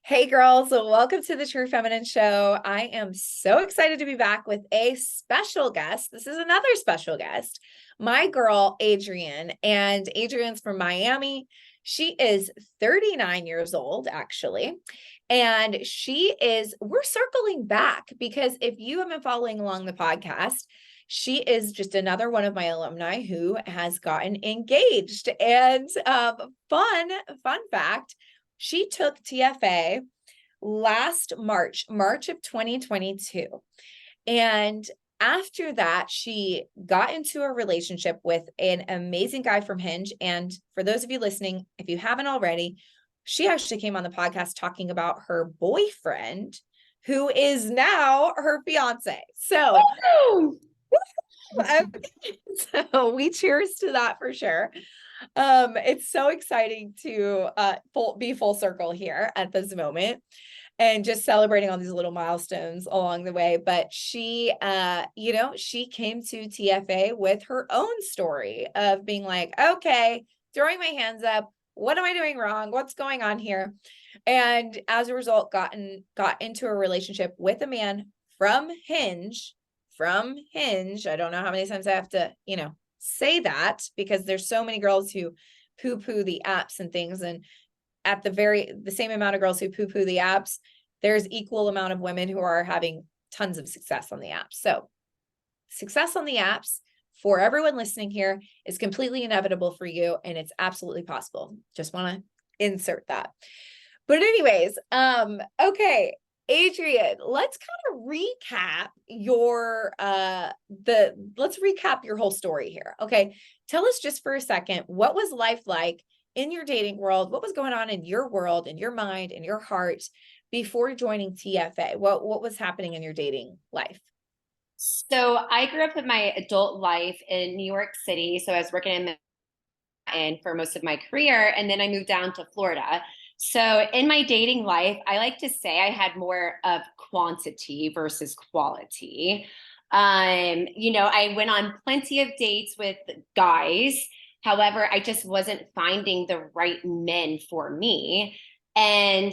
Hey girls, so welcome to the True Feminine Show. I am so excited to be back with a special guest. This is another special guest, my girl, Adrian. And Adrian's from Miami. She is 39 years old, actually. And we're circling back because if you have been following along the podcast, she is just another one of my alumni who has gotten engaged. And fun fact, she took TFA last March of 2022. And after that, she got into a relationship with an amazing guy from Hinge. And for those of you listening, if you haven't already, she actually came on the podcast talking about her boyfriend, who is now her fiance. So we cheers to that for sure. It's so exciting to be full circle here at this moment and just celebrating all these little milestones along the way. But she came to TFA with her own story of being like, okay, throwing my hands up. What am I doing wrong? What's going on here? And as a result, got into a relationship with a man from Hinge. I don't know how many times I have to, say that because there's so many girls who poo-poo the apps and things. And at the same amount of girls who poo-poo the apps, there's equal amount of women who are having tons of success on the apps. So success on the apps for everyone listening here is completely inevitable for you. And it's absolutely possible. Just want to insert that. But anyways, okay. Adrian, let's kind of recap let's recap your whole story here. Okay. Tell us just for a second, what was life like in your dating world? What was going on in your world, in your mind, in your heart before joining TFA? What was happening in your dating life? So I grew up in my adult life in New York City. So I was working in Manhattan for most of my career, and then I moved down to Florida. So in my dating life, I like to say I had more of quantity versus quality. I went on plenty of dates with guys. However, I just wasn't finding the right men for me. And,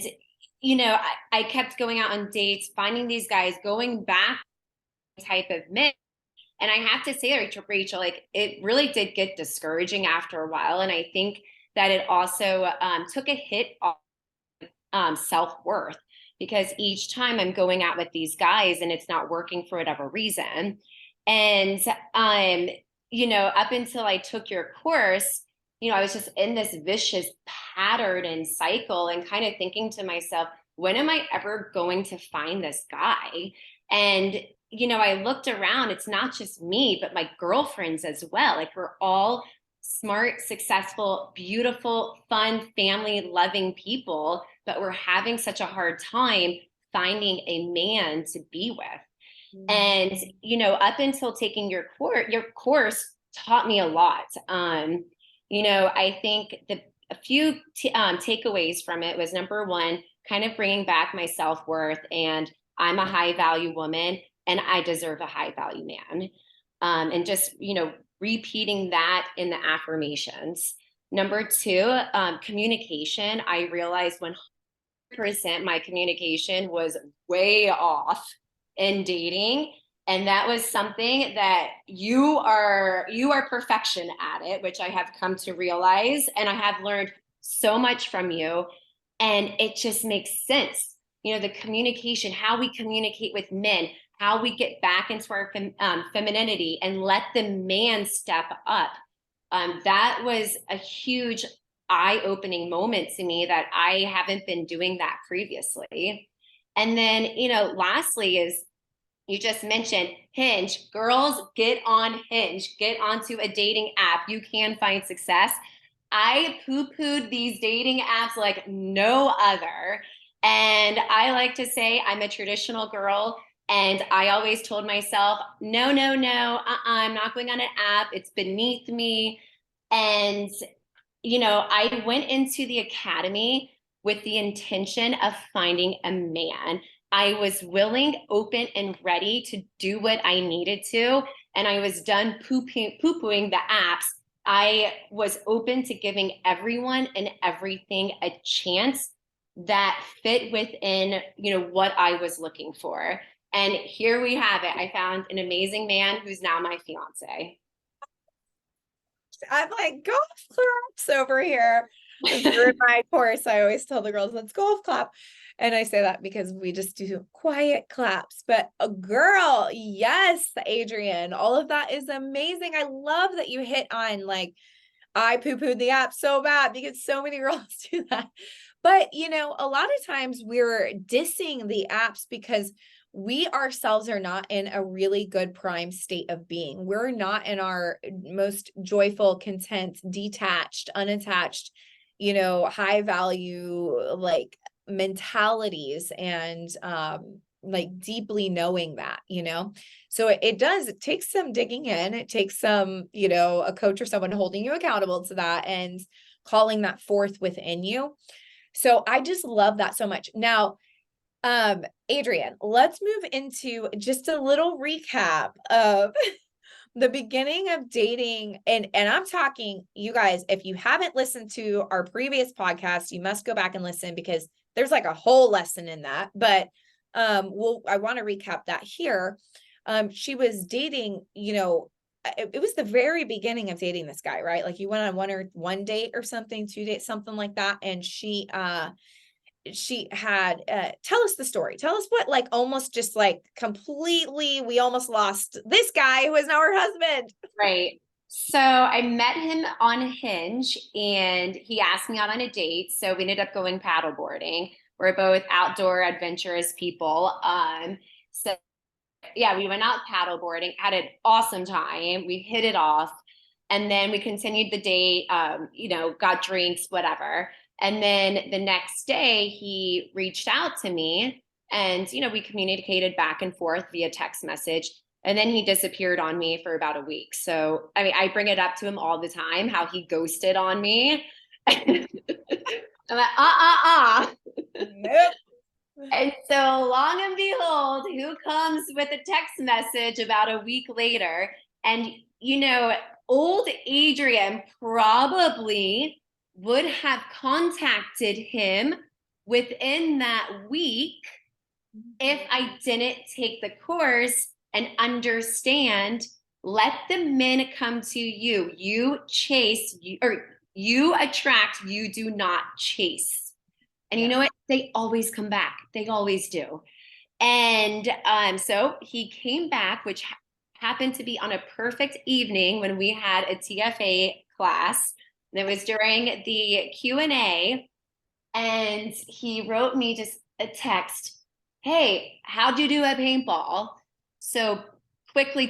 I kept going out on dates, finding these guys, going back type of men. And I have to say, Rachel, like it really did get discouraging after a while. And I think that it also took a hit on self-worth because each time I'm going out with these guys and it's not working for whatever reason. And, up until I took your course, I was just in this vicious pattern and cycle and kind of thinking to myself, when am I ever going to find this guy? And I looked around, it's not just me, but my girlfriends as well. Like we're all smart, successful, beautiful, fun, family loving people, but we're having such a hard time finding a man to be with. And, up until taking your course taught me a lot. I think a few takeaways from it was number one, kind of bringing back my self-worth, and I'm a high value woman and I deserve a high value man. And just, repeating that in the affirmations. Number two, communication. I realized 100% my communication was way off in dating. And that was something that you are perfection at it, which I have come to realize. And I have learned so much from you. And it just makes sense. The communication, how we communicate with men, how we get back into our femininity and let the man step up. That was a huge eye-opening moment to me that I haven't been doing that previously. And then, lastly is you just mentioned Hinge. Girls, get on Hinge, get onto a dating app. You can find success. I poo-pooed these dating apps like no other. And I like to say I'm a traditional girl. And I always told myself, no, no, no, I'm not going on an app. It's beneath me. And, I went into the academy with the intention of finding a man. I was willing, open, and ready to do what I needed to. And I was done poo-pooing the apps. I was open to giving everyone and everything a chance that fit within, what I was looking for. And here we have it. I found an amazing man who's now my fiance. I'm like, golf claps over here. During my course, I always tell the girls, let's golf clap. And I say that because we just do quiet claps. But a girl, yes, Adrian, all of that is amazing. I love that you hit on like, I poo-pooed the app so bad because so many girls do that. But, a lot of times we're dissing the apps because we ourselves are not in a really good prime state of being. We're not in our most joyful, content, detached, unattached, high value, like mentalities and, like deeply knowing that, so it takes some digging in. It takes some, a coach or someone holding you accountable to that and calling that forth within you. So I just love that so much. Now, Adrian, let's move into just a little recap of the beginning of dating. And I'm talking, you guys, if you haven't listened to our previous podcast, you must go back and listen because there's like a whole lesson in that. But I want to recap that here. She was dating, it was the very beginning of dating this guy, right? Like you went on one date or something, 2 dates, something like that. And she had tell us the story. Tell us what, like, almost just like completely, we almost lost this guy who is now her husband. Right. So I met him on Hinge and he asked me out on a date. So we ended up going paddleboarding. We're both outdoor adventurous people. So yeah, we went out paddleboarding, had an awesome time. We hit it off. And then we continued the date, got drinks, whatever. And then the next day he reached out to me and, we communicated back and forth via text message. And then he disappeared on me for about a week. So, I mean, I bring it up to him all the time, how he ghosted on me. I'm like, Nope. And so long and behold, who comes with a text message about a week later? And, old Adrian probably would have contacted him within that week if I didn't take the course and understand, let the men come to you. You chase, or you attract, you do not chase. And you know what? They always come back. They always do. And so he came back, which happened to be on a perfect evening when we had a TFA class. And it was during the Q&A. And he wrote me just a text, hey, how'd you do at paintball? So quickly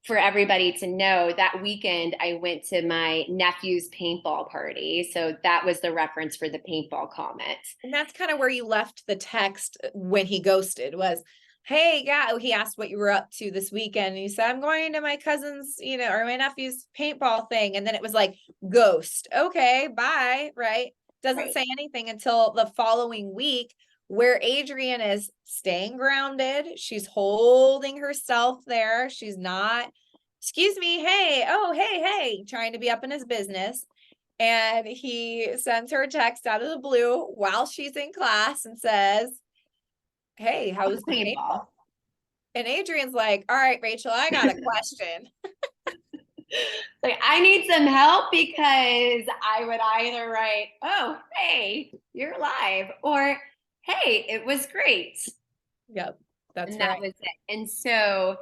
for everybody to know, that weekend I went to my nephew's paintball party. So that was the reference for the paintball comment. And that's kind of where you left the text when he ghosted was, hey, yeah, he asked what you were up to this weekend. And you said, I'm going to my cousin's, or my nephew's paintball thing. And then it was like, ghost. Okay, bye. Right. Doesn't say anything until the following week where Adrian is staying grounded. She's holding herself there. She's not, excuse me, hey, oh, hey, trying to be up in his business. And he sends her a text out of the blue while she's in class and says, hey, how was the paintball? And Adrian's like, all right, Rachel, I got a question. Like, I need some help because I would either write, oh, hey, you're live, or hey, it was great. Yep, that's and right. That was it. And so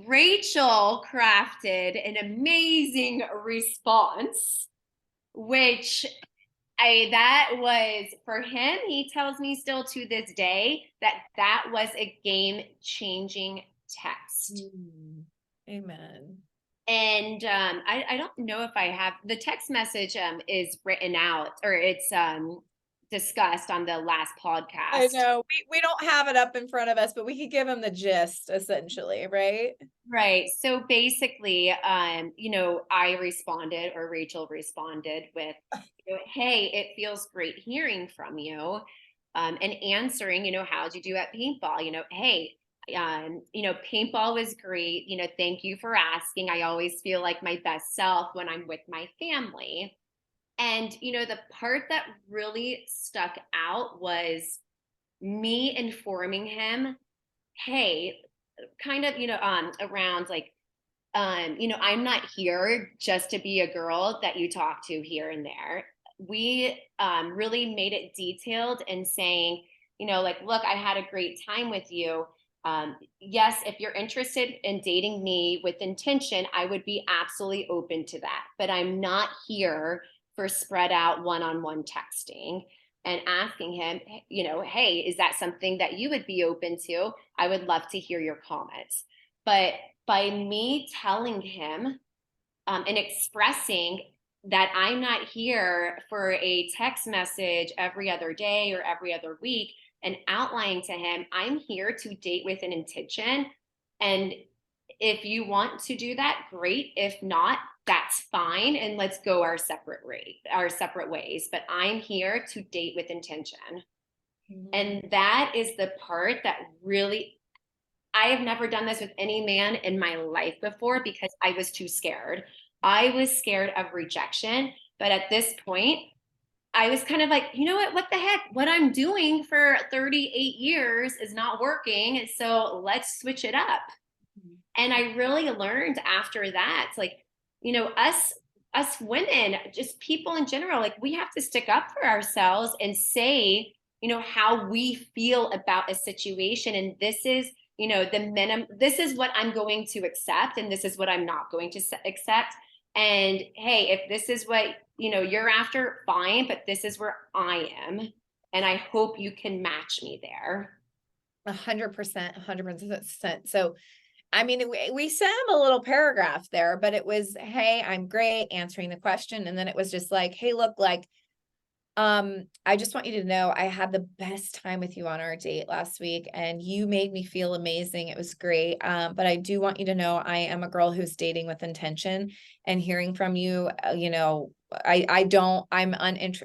Rachel crafted an amazing response, which that was for him. He tells me still to this day that was a game-changing text. Amen. And I don't know if I have the text message is written out or it's discussed on the last podcast. I know we don't have it up in front of us, but we could give him the gist essentially, right? Right. So basically, I responded or Rachel responded with, hey, it feels great hearing from you. And answering, how'd you do at paintball? Hey, paintball was great. Thank you for asking. I always feel like my best self when I'm with my family. And, the part that really stuck out was me informing him, hey, kind of, around like, I'm not here just to be a girl that you talk to here and there. We really made it detailed and saying, like, look, I had a great time with you. Yes, if you're interested in dating me with intention, I would be absolutely open to that. But I'm not here for spread out one-on-one texting, and asking him, hey, is that something that you would be open to? I would love to hear your comments. But by me telling him and expressing that I'm not here for a text message every other day or every other week, and outlining to him, I'm here to date with an intention. And if you want to do that, great. If not, that's fine. And let's go our separate ways. But I'm here to date with intention. Mhm. And that is the part that really, I have never done this with any man in my life before because I was too scared. I was scared of rejection. But at this point, I was kind of like, you know what the heck? What I'm doing for 38 years is not working. So let's switch it up. And I really learned after that, like, us women, just people in general, like we have to stick up for ourselves and say, how we feel about a situation. And this is, the minimum, this is what I'm going to accept, and this is what I'm not going to accept. And hey, if this is what, you're after, fine, but this is where I am. And I hope you can match me there. 100%, 100%. So, I mean, we sent him a little paragraph there, but it was, hey, I'm great answering the question. And then it was just like, hey, look, like, I just want you to know I had the best time with you on our date last week, and you made me feel amazing. It was great. But I do want you to know I am a girl who's dating with intention, and hearing from you, I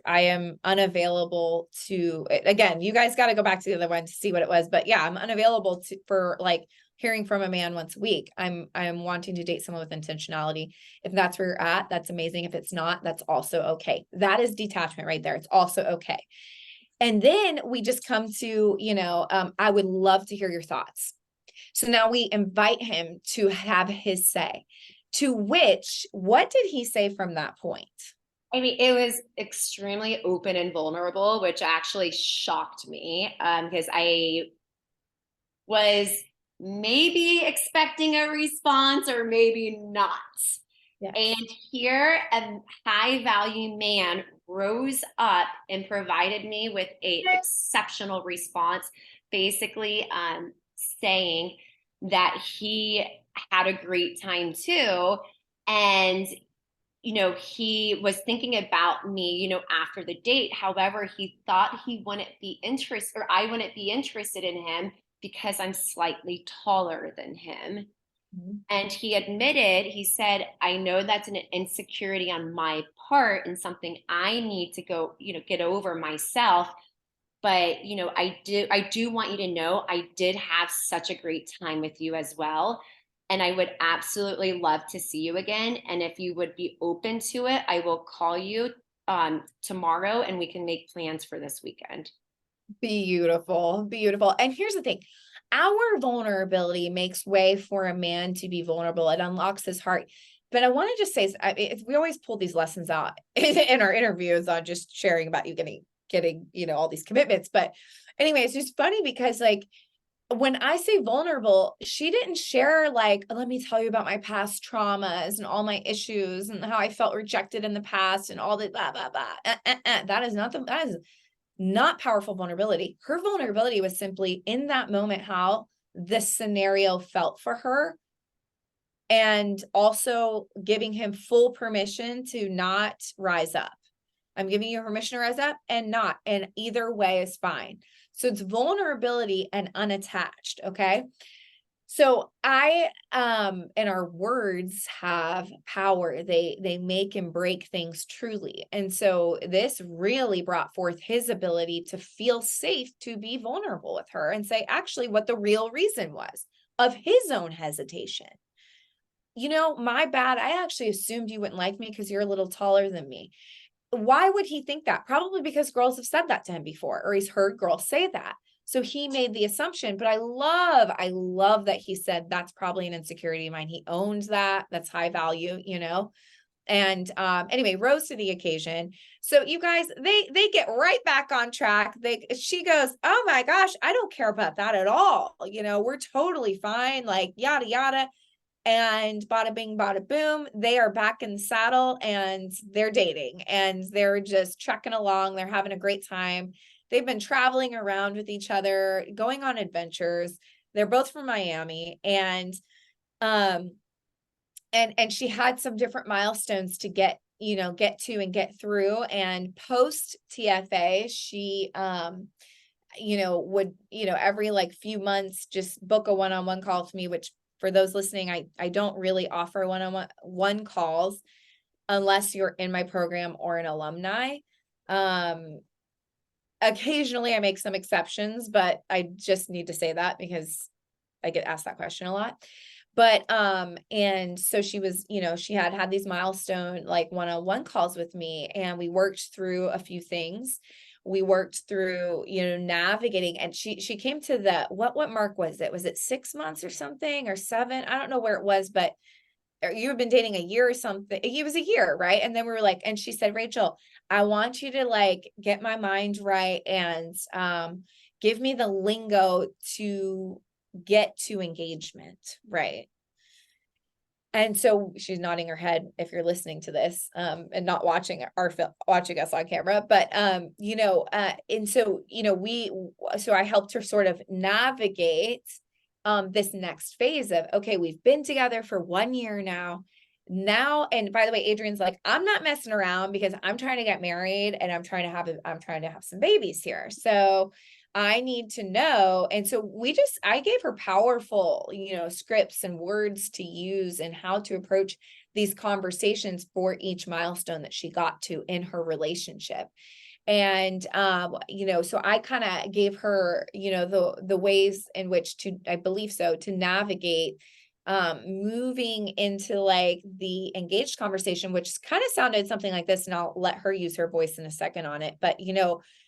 am unavailable to, again, you guys got to go back to the other one to see what it was, but yeah, I'm unavailable for like hearing from a man once a week. I'm wanting to date someone with intentionality. If that's where you're at, that's amazing. If it's not, that's also okay. That is detachment right there. It's also okay. And then we just come to, I would love to hear your thoughts. So now we invite him to have his say, to which, what did he say from that point? I mean, it was extremely open and vulnerable, which actually shocked me because I was maybe expecting a response or maybe not. Yes. And here, a high value man rose up and provided me with an exceptional response, basically saying that he had a great time too. And he was thinking about me, after the date. However, he thought he wouldn't be interested, or I wouldn't be interested in him because I'm slightly taller than him. Mm-hmm. And he admitted, he said, I know that's an insecurity on my part and something I need to go, get over myself. But, I do want you to know I did have such a great time with you as well. And I would absolutely love to see you again. And if you would be open to it, I will call you tomorrow and we can make plans for this weekend. Beautiful, beautiful. And here's the thing. Our vulnerability makes way for a man to be vulnerable. It unlocks his heart. But I want to just say, we always pull these lessons out in our interviews on just sharing about you getting, all these commitments. But anyway, it's just funny because like, when I say vulnerable, she didn't share like, let me tell you about my past traumas and all my issues and how I felt rejected in the past and all that, blah, blah, blah. That is not powerful vulnerability. Her vulnerability was simply in that moment, how this scenario felt for her. And also giving him full permission to not rise up. I'm giving you permission to rise up and not, and either way is fine. So it's vulnerability and unattached. Okay. So and our words have power. They make and break things truly. And so this really brought forth his ability to feel safe to be vulnerable with her and say actually what the real reason was of his own hesitation. My bad. I actually assumed you wouldn't like me because you're a little taller than me. why would he think that? Probably because girls have said that to him before, or he's heard girls say that. So he made the assumption, but I love that he said that's probably an insecurity of mine. He owns that. That's high value, you know? And anyway, rose to the occasion. So you guys, they get right back on track. She goes, oh my gosh, I don't care about that at all. You know, we're totally fine, like yada yada. And bada bing, bada boom, they are back in the saddle and they're dating and they're just trekking along. They're having a great time. They've been traveling around with each other, going on adventures. They're both from Miami, um and she had some different milestones to get to and get through. And post TFA, she would every like few months just book a one-on-one call with me, which for those listening, I don't really offer one calls unless you're in my program or an alumni. Occasionally I make some exceptions, but I just need to say that because I get asked that question a lot. But and so she was, she had these milestone like one-on-one calls with me, and we worked through a few things. We worked through, navigating, and she came to the what mark was it? Was it 6 months or something, or 7? I don't know where it was, but you've been dating a year or something. It was a year, right? And then we were like, and she said, Rachel, I want you to like get my mind right and give me the lingo to get to engagement, right? And so she's nodding her head if you're listening to this and not watching our film, watching us on camera. But and so so I helped her sort of navigate this next phase of, okay, we've been together for 1 year now. And by the way, Adrian's like, I'm not messing around because I'm trying to get married and I'm trying to have some babies here. So I need to know. And so I gave her powerful, scripts and words to use and how to approach these conversations for each milestone that she got to in her relationship. And, so I kind of gave her, the ways in which I believe so, to navigate moving into like the engaged conversation, which kind of sounded something like this, and I'll let her use her voice in a second on it. But,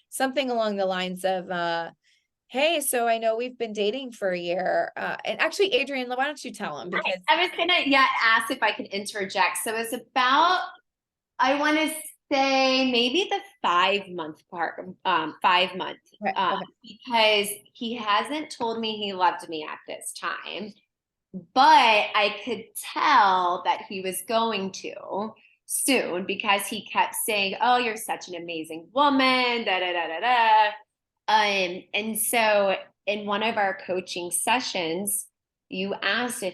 something along the lines of, hey, so I know we've been dating for a year. And actually, Adrian, why don't you tell him? Because I was gonna, ask if I could interject. So it's about, I want to say maybe the 5 month part, 5 month, okay. because he hasn't told me he loved me at this time, but I could tell that he was going to soon because he kept saying, "Oh, you're such an amazing woman." Da da da da da. And so in one of our coaching sessions, you asked if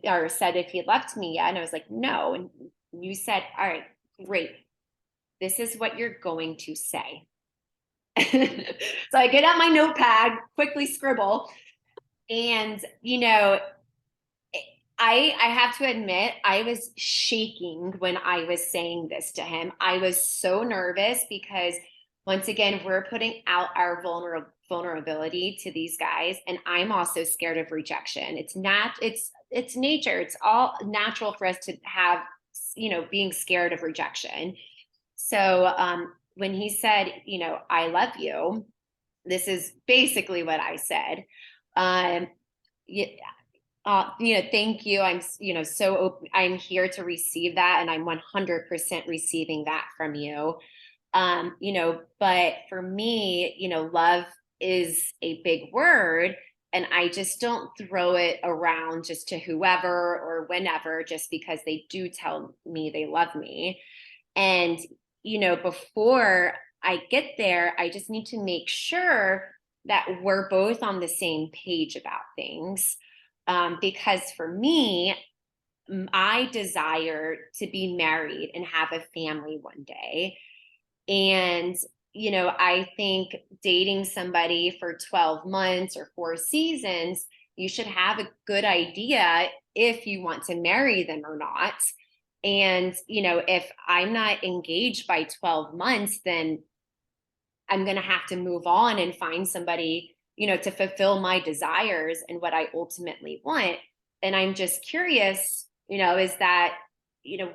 or said if he loved me yet, and I was like, no. And you said, "All right, great. This is what you're going to say." So I get out my notepad, quickly scribble, and I have to admit, I was shaking when I was saying this to him. I was so nervous because once again, we're putting out our vulnerability to these guys, and I'm also scared of rejection. It's nature. It's all natural for us to have, being scared of rejection. So when he said, I love you, this is basically what I said. Yeah, thank you. I'm, so open. I'm here to receive that. And I'm 100% receiving that from you. But for me, love is a big word, and I just don't throw it around just to whoever or whenever, just because they do tell me they love me. And, before I get there, I just need to make sure that we're both on the same page about things. Because for me, I desire to be married and have a family one day. And, I think dating somebody for 12 months or 4 seasons, you should have a good idea if you want to marry them or not. And, if I'm not engaged by 12 months, then I'm going to have to move on and find somebody, to fulfill my desires and what I ultimately want. And I'm just curious, is that,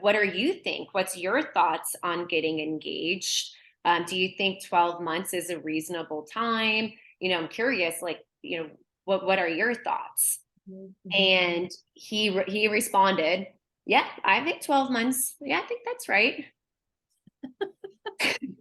what do you think? What's your thoughts on getting engaged? Do you think 12 months is a reasonable time? I'm curious, like, what are your thoughts? Mhm. And he responded, yeah, I think 12 months. Yeah, I think that's right.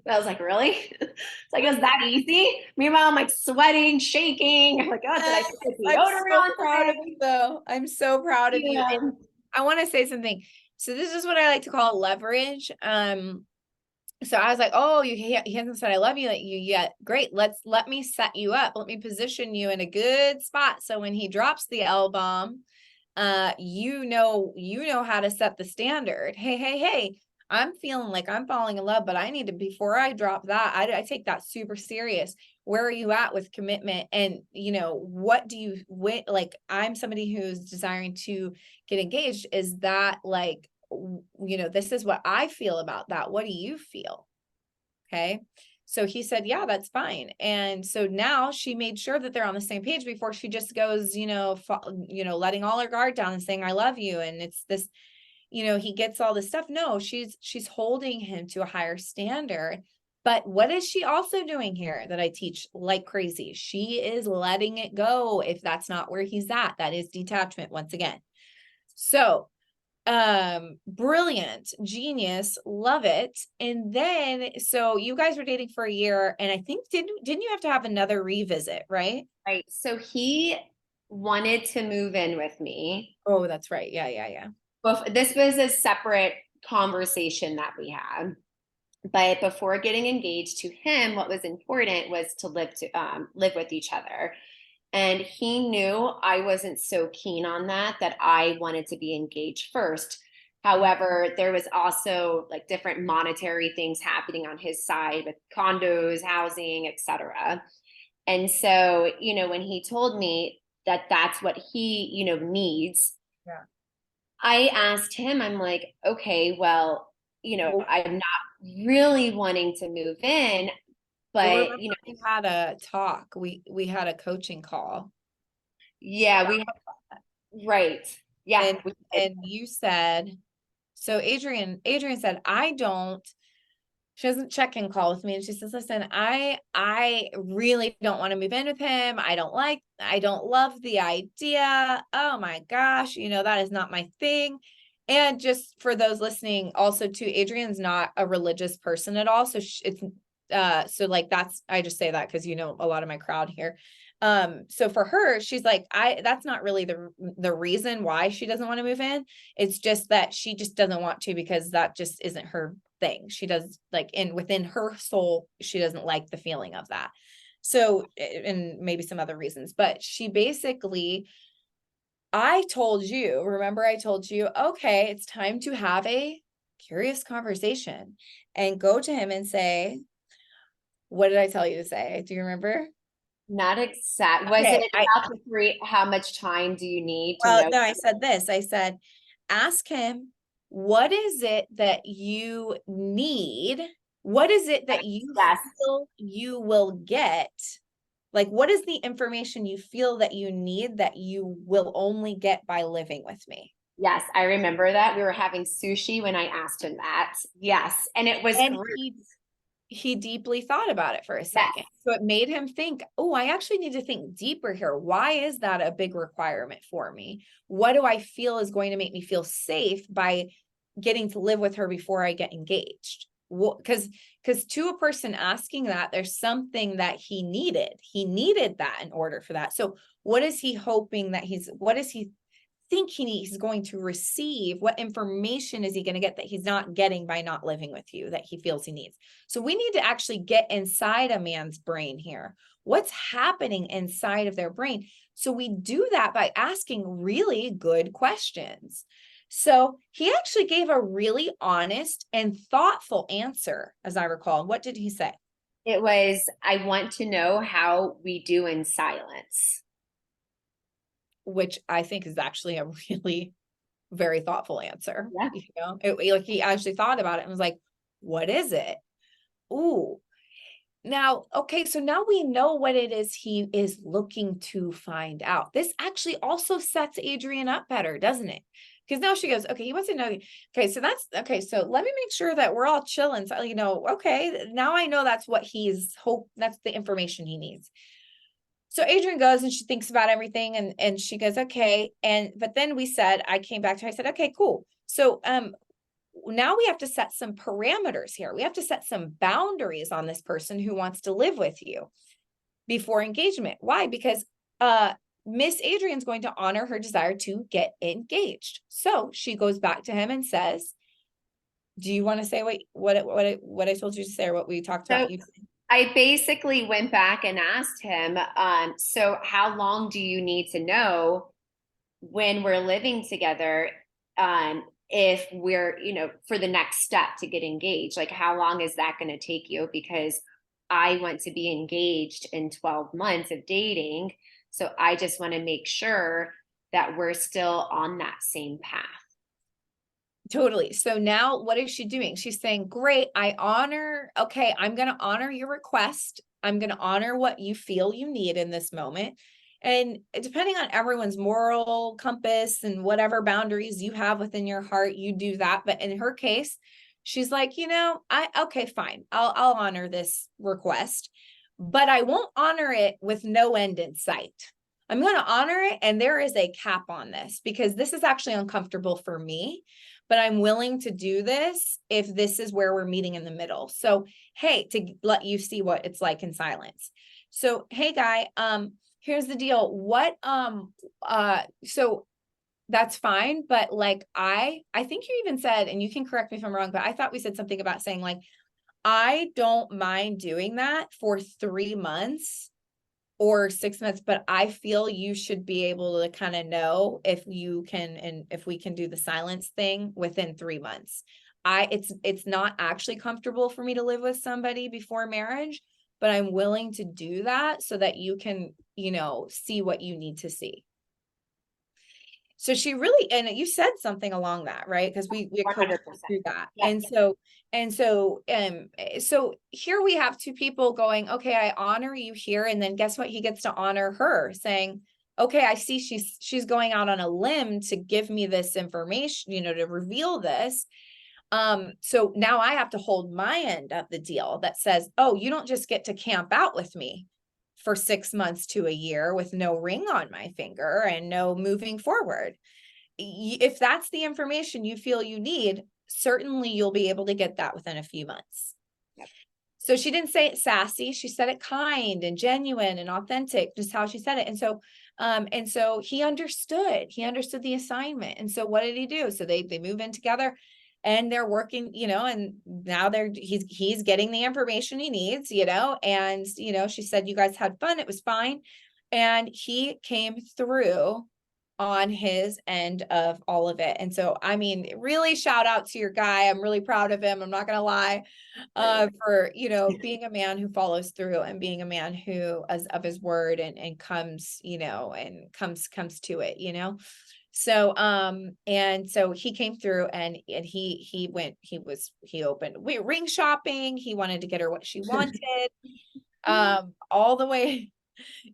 I was like, really? It's like, is that easy? Meanwhile, I'm like sweating, shaking. I'm like, oh, did I Yes, put the I'm deodorant so on proud of today? you though. I'm so proud of you. And Yeah. I want to say something. So this is what I like to call leverage. So I was like, oh, he hasn't said I love you yet. Great. Let me set you up. Let me position you in a good spot. So when he drops the L bomb, you know how to set the standard. Hey, I'm feeling like I'm falling in love, but I need to, before I drop that, I take that super serious. Where are you at with commitment? And what do you like, I'm somebody who's desiring to get engaged. Is that like, this is what I feel about that. What do you feel? Okay. So he said, yeah, that's fine. And so now she made sure that they're on the same page before she just goes, letting all her guard down and saying, I love you. And it's this, he gets all this stuff. No, she's holding him to a higher standard. But what is she also doing here that I teach like crazy? She is letting it go if that's not where he's at. That is detachment once again. So brilliant, genius, love it. And then so you guys were dating for a year, and I think didn't you have to have another revisit, right? Right. So he wanted to move in with me. Oh, that's right. Yeah. But this was a separate conversation that we had. But before getting engaged to him, what was important was to live with each other. And he knew I wasn't so keen on that I wanted to be engaged first. However, there was also like different monetary things happening on his side with condos, housing, etc. And so, when he told me that that's what he, needs, Yeah. I asked him, I'm like, okay, well, Well, I'm not really wanting to move in, but, remember we had a talk. We had a coaching call. yeah, right. Yeah, And we did. and you said, so Adrian said, she doesn't check in call with me, and she says, listen, I really don't want to move in with him. I don't love the idea. Oh my gosh, that is not my thing. And just for those listening, also too, Adrian's not a religious person at all. So so like I just say that because a lot of my crowd here. So for her, she's like, that's not really the reason why she doesn't want to move in. It's just that she just doesn't want to, because that just isn't her thing. She does like within her soul, she doesn't like the feeling of that. So, and maybe some other reasons, but she basically, remember I told you, okay, it's time to have a curious conversation and go to him and say, what did I tell you to say? Do you remember? Not exact. Was Okay. it about the three? How much time do you need to Well, know? no, I said this. I said, ask him, what is it that you need? What is it that you Yes. feel you will get? Like, what is the information you feel that you need that you will only get by living with me? Yes, I remember that. We were having sushi when I asked him that. Yes. And it was And great. he deeply thought about it for a Yes. second. So it made him think, oh, I actually need to think deeper here. Why is that a big requirement for me? What do I feel is going to make me feel safe by getting to live with her before I get engaged? Because to a person asking that, there's something that he needed that in order for that. So what is he hoping that what does he think he's going to receive? What information is he going to get that he's not getting by not living with you, that he feels he needs? So we need to actually get inside a man's brain here. What's happening inside of their brain? So we do that by asking really good questions. So he actually gave a really honest and thoughtful answer, as I recall. What did he say? It was, I want to know how we do in silence. Which I think is actually a really very thoughtful answer. Yeah. Like he actually thought about it and was like, what is it? Ooh. Now, okay, so now we know what it is he is looking to find out. This actually also sets Adrian up better, doesn't it? Because now she goes, okay, he wants to know. Okay, so that's okay. So let me make sure that we're all chilling. So, okay, now I know that's what that's the information he needs. So Adrian goes and she thinks about everything and she goes, okay. But then I came back to her, I said, okay, cool. So now we have to set some parameters here. We have to set some boundaries on this person who wants to live with you before engagement. Why? Because Miss Adrian's going to honor her desire to get engaged. So she goes back to him and says, do you want to say what I told you to say, or what we talked about? So I basically went back and asked him, so how long do you need to know when we're living together, if we're, for the next step to get engaged? Like, how long is that going to take you? Because I want to be engaged in 12 months of dating. So I just want to make sure that we're still on that same path. Totally. So now what is she doing? She's saying, great, I'm going to honor your request. I'm going to honor what you feel you need in this moment. And depending on everyone's moral compass and whatever boundaries you have within your heart, you do that. But in her case, she's like, okay, fine. I'll honor this request, but I won't honor it with no end in sight. I'm going to honor it. And there is a cap on this because this is actually uncomfortable for me, but I'm willing to do this if this is where we're meeting in the middle. So, hey, to let you see what it's like in silence. So, hey, guy, here's the deal. So that's fine. But like, I think you even said, and you can correct me if I'm wrong, but I thought we said something about saying like, I don't mind doing that for 3 months or 6 months, but I feel you should be able to kind of know if you can, and if we can do the silence thing within 3 months. It's not actually comfortable for me to live with somebody before marriage, but I'm willing to do that so that you can, see what you need to see. So she really, and you said something along that, right? Because we coached 100%. through that. Yeah. So here we have two people going, okay, I honor you here. And then guess what? He gets to honor her saying, okay, I see she's going out on a limb to give me this information, to reveal this. So now I have to hold my end of the deal that says, oh, you don't just get to camp out with me for 6 months to a year with no ring on my finger and no moving forward. If that's the information you feel you need, certainly you'll be able to get that within a few months. Yep. So she didn't say it sassy. She said it kind and genuine and authentic, just how she said it. And so he understood the assignment. And so what did he do? So they move in together and they're working, and now he's getting the information he needs, and, she said, you guys had fun. It was fine. And he came through on his end of all of it. And so, I mean, really shout out to your guy. I'm really proud of him. I'm not going to lie, for, being a man who follows through and being a man who is of his word and comes, and comes to it. So, and so he came through and he opened ring shopping. He wanted to get her what she wanted, all the way.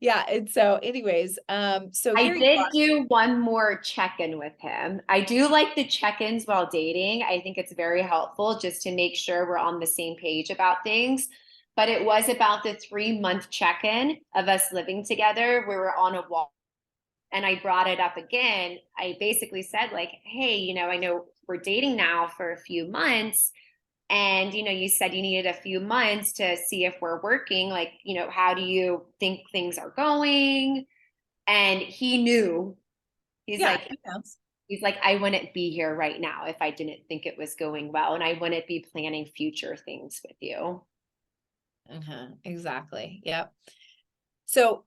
Yeah. And so anyways, so I here you did are. do one more check-in with him. I do like the check-ins while dating. I think it's very helpful just to make sure we're on the same page about things. But it was about the 3-month check-in of us living together. We were on a walk and I brought it up again. I basically said like, hey, I know we're dating now for a few months. And, you said you needed a few months to see if we're working. Like, how do you think things are going? And he knew. He's Yeah. like, I wouldn't be here right now if I didn't think it was going well. And I wouldn't be planning future things with you. Exactly. Yep. So,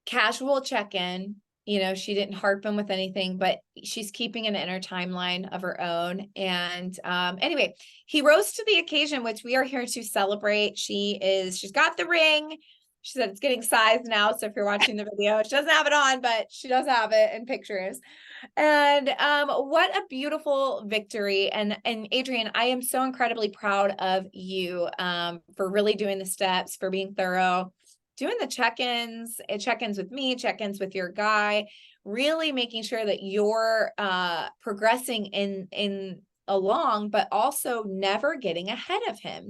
casual check-in, she didn't harp him with anything, but she's keeping an inner timeline of her own. And anyway, he rose to the occasion, which we are here to celebrate. She's got the ring. She said it's getting sized now. So if you're watching the video, she doesn't have it on, but she does have it in pictures. And what a beautiful victory. And Adrian, I am so incredibly proud of you for really doing the steps, for being thorough. doing the check-ins with me, check-ins with your guy, really making sure that you're progressing in along, but also never getting ahead of him,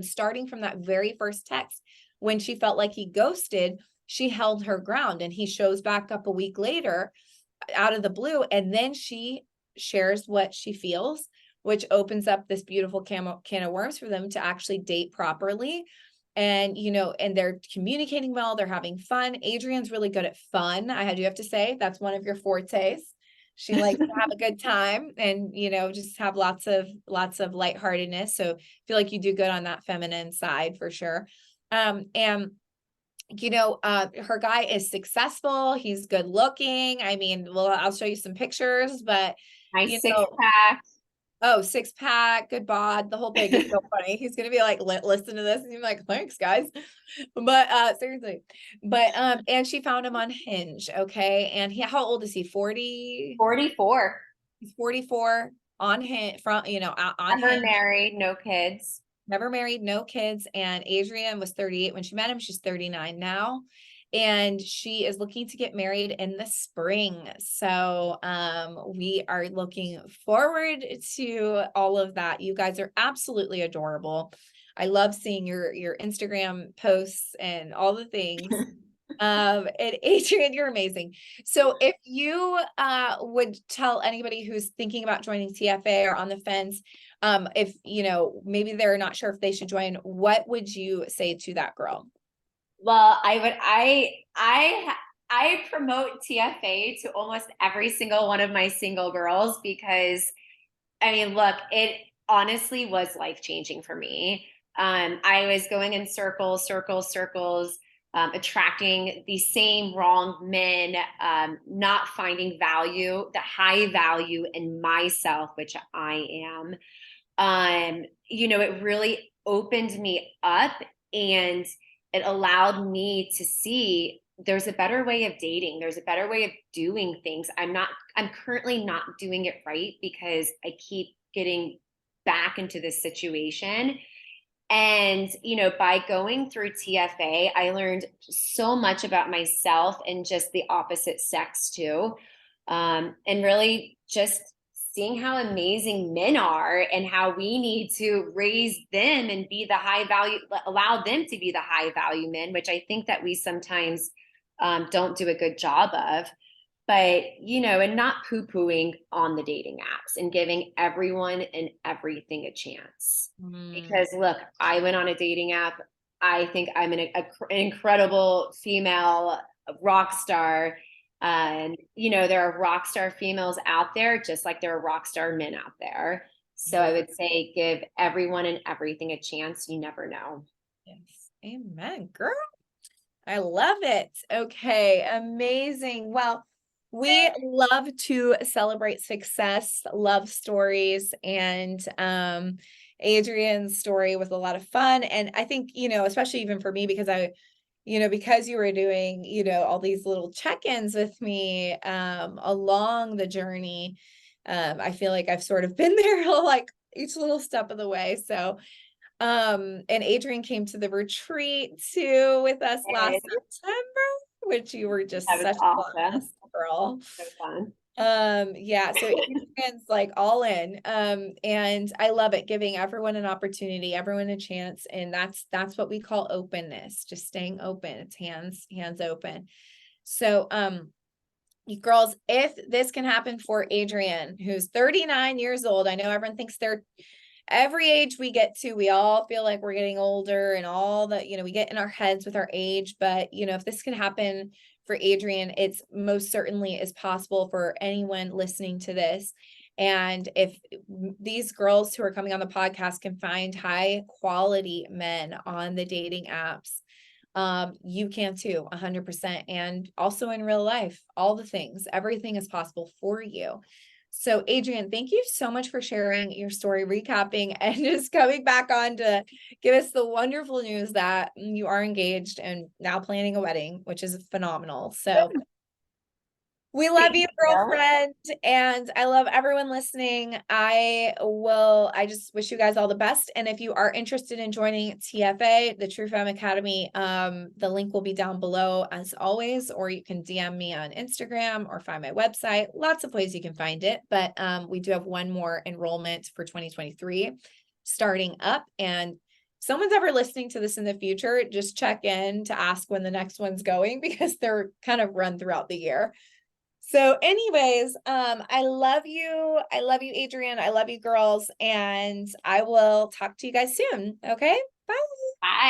starting from that very first text. When she felt like he ghosted, she held her ground, and he shows back up a week later out of the blue, and then she shares what she feels, which opens up this beautiful can of worms for them to actually date properly. And, and they're communicating well, they're having fun. Adrian's really good at fun. You have to say that's one of your fortes. She likes to have a good time and, just have lots of lightheartedness. So I feel like you do good on that feminine side for sure. And her guy is successful. He's good looking. I mean, well, I'll show you some pictures, but Nice six pack. oh, six pack, good bod, the whole thing is so funny. He's gonna be like, listen to this, and you're like, thanks, guys. But seriously, and she found him on Hinge, okay. And how old is he? 40? 44. He's 44 on Hinge, on Never Hinge. married, no kids. Never married, no kids. And Adrian was 38 when she met him. She's 39 now. And she is looking to get married in the spring. So we are looking forward to all of that. You guys are absolutely adorable. I love seeing your Instagram posts and all the things. And Adrian, you're amazing. So if you would tell anybody who's thinking about joining TFA or on the fence, if maybe they're not sure if they should join, what would you say to that girl? Well, I promote TFA to almost every single one of my single girls because I mean, look, it honestly was life-changing for me. I was going in circles, attracting the same wrong men, not finding the high value in myself, which I am. It really opened me up, and it allowed me to see there's a better way of dating. There's a better way of doing things. I'm currently not doing it right because I keep getting back into this situation. And, by going through TFA, I learned so much about myself and just the opposite sex too. And really just seeing how amazing men are and how we need to raise them and be the high value, allow them to be the high value men, which I think that we sometimes don't do a good job of. But, and not poo-pooing on the dating apps and giving everyone and everything a chance. Because look, I went on a dating app. I think I'm an incredible female rock star. And, there are rock star females out there, just like there are rock star men out there. So I would say give everyone and everything a chance. You never know. Yes. Amen, girl. I love it. Okay, amazing. Well, we love to celebrate success, love stories, and Adrian's story was a lot of fun. And I think, especially even for me, because because you were doing, all these little check-ins with me along the journey, I feel like I've sort of been there like each little step of the way. So and Adrian came to the retreat too with us last September, which you were just such awesome. a blast, girl. So fun. Yeah, so Adrian's like all in. And I love it, giving everyone an opportunity, everyone a chance. And that's what we call openness, just staying open. It's hands open. So you girls, if this can happen for Adrian, who's 39 years old, I know everyone thinks they're every age we get to, we all feel like we're getting older and all that, we get in our heads with our age. But, if this can happen for Adrian, it's most certainly is possible for anyone listening to this. And if these girls who are coming on the podcast can find high quality men on the dating apps, you can too, 100%. And also in real life, all the things, everything is possible for you. So Adrian, thank you so much for sharing your story, recapping, and just coming back on to give us the wonderful news that you are engaged and now planning a wedding, which is phenomenal. So We love you, Thank you. girlfriend, and I love everyone listening. I just wish you guys all the best. And if you are interested in joining TFA, the True Femme Academy, the link will be down below as always, or you can DM me on Instagram or find my website. Lots of ways you can find it, but we do have one more enrollment for 2023 starting up. And if someone's ever listening to this in the future, just check in to ask when the next one's going because they're kind of run throughout the year. So anyways, I love you. I love you, Adrian. I love you, girls. And I will talk to you guys soon. Okay.